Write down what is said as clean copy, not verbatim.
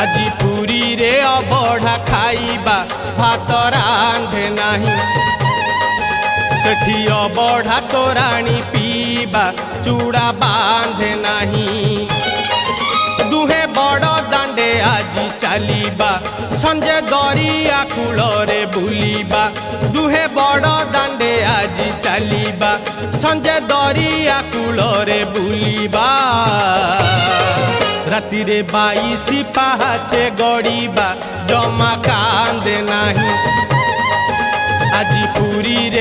आजी पुरी रे अबढ़ा खाइबा भात रांधे नाही सेठी अबढ़ा तोराणी पीबा चूड़ा बांधे नाही दुहे बड़ दांडे आजी चलीबा संजे दरिया कूलरे बुलीबा दुहे बड़ दांडे आजी चलीबा संजे दरिया कूलरे बुलीबा राति रे 22 पाहाचे गड़ीबा जमा कांदे नाही आजी पुरी रे